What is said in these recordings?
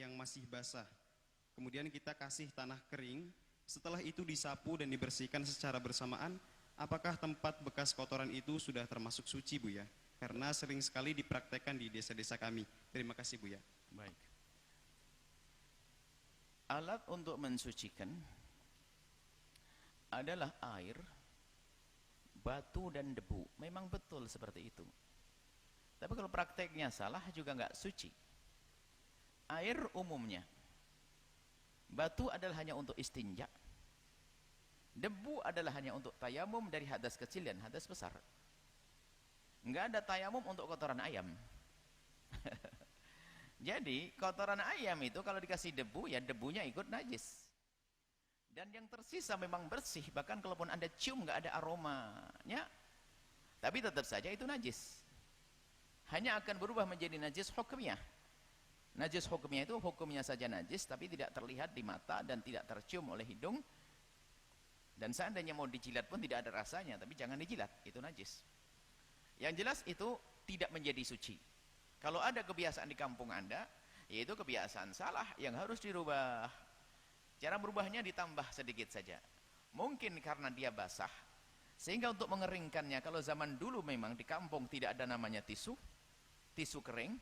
yang masih basah, kemudian kita kasih tanah kering, setelah itu disapu dan dibersihkan secara bersamaan, apakah tempat bekas kotoran itu sudah termasuk suci, Buya? Karena sering sekali dipraktekkan di desa-desa kami. Terima kasih, Buya. Baik. Alat untuk mensucikan adalah air, batu dan debu. Memang betul seperti itu. Tapi kalau prakteknya salah juga nggak suci. Air umumnya, batu adalah hanya untuk istinja, debu adalah hanya untuk tayamum dari hadas kecil dan hadas besar. Nggak ada tayamum untuk kotoran ayam. Jadi kotoran ayam itu kalau dikasih debu, ya debunya ikut najis. Dan yang tersisa memang bersih, bahkan kalaupun Anda cium nggak ada aromanya, tapi tetap saja itu najis. Hanya akan berubah menjadi najis hukumnya. Najis hukumnya itu hukumnya saja najis, tapi tidak terlihat di mata dan tidak tercium oleh hidung. Dan seandainya mau dijilat pun tidak ada rasanya, tapi jangan dijilat, itu najis. Yang jelas itu tidak menjadi suci. Kalau ada kebiasaan di kampung Anda, yaitu kebiasaan salah yang harus dirubah. Cara berubahnya ditambah sedikit saja. Mungkin karena dia basah, sehingga untuk mengeringkannya, kalau zaman dulu memang di kampung tidak ada namanya tisu kering,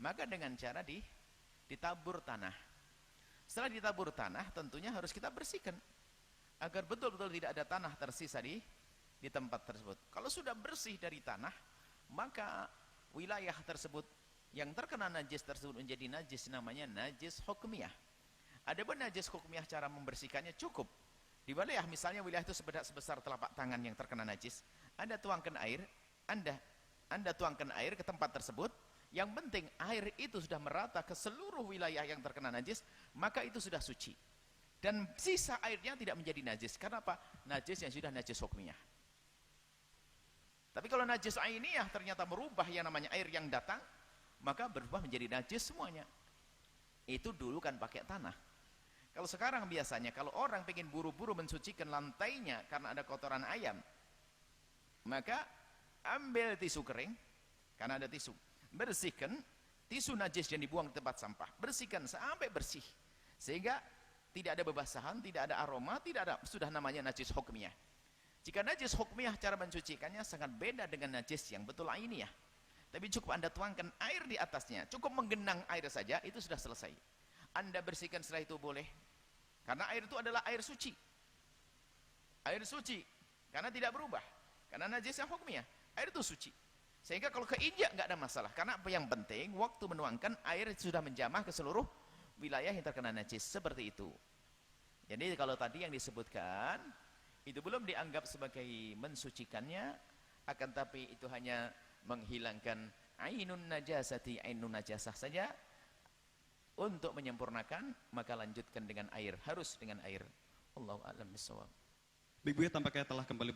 maka dengan cara ditabur tanah. Setelah ditabur tanah, tentunya harus kita bersihkan agar betul-betul tidak ada tanah tersisa di tempat tersebut. Kalau sudah bersih dari tanah, maka wilayah tersebut yang terkena najis tersebut menjadi najis, namanya najis hukmiyah. Adapun najis hukmiyah, cara membersihkannya cukup. Di wilayah misalnya wilayah itu sebesar telapak tangan yang terkena najis, Anda tuangkan air, Anda tuangkan air ke tempat tersebut. Yang penting air itu sudah merata ke seluruh wilayah yang terkena najis, maka itu sudah suci. Dan sisa airnya tidak menjadi najis. Karena apa? Najis yang sudah najis hukmiyah. Tapi kalau najis ainiyah ternyata merubah yang namanya air yang datang, maka berubah menjadi najis semuanya. Itu dulu kan pakai tanah. Kalau sekarang biasanya kalau orang pengen buru-buru mensucikan lantainya karena ada kotoran ayam, maka ambil tisu kering, karena ada tisu, bersihkan tisu najis yang dibuang ke tempat sampah, bersihkan sampai bersih, sehingga tidak ada bebasahan, tidak ada aroma, tidak ada, sudah namanya najis hukmiyah. Jika najis hukmiyah cara mencucikannya sangat beda dengan najis yang betul ainiyah. Tapi cukup Anda tuangkan air di atasnya, cukup menggenang air saja, itu sudah selesai. Anda bersihkan setelah itu boleh, karena air itu adalah air suci. Air suci karena tidak berubah, karena najis yang hukmiyah, air itu suci. Sehingga kalau keinjak nggak ada masalah, karena apa yang penting waktu menuangkan air sudah menjamah ke seluruh wilayah yang terkena najis, seperti itu. Jadi kalau tadi yang disebutkan itu belum dianggap sebagai mensucikannya, akan tapi itu hanya menghilangkan ainun najasati, ainun najasah saja. Untuk menyempurnakan, maka lanjutkan dengan air, harus dengan air. Allahu a'lam bishawab. Baik, Buya, tampaknya telah kembali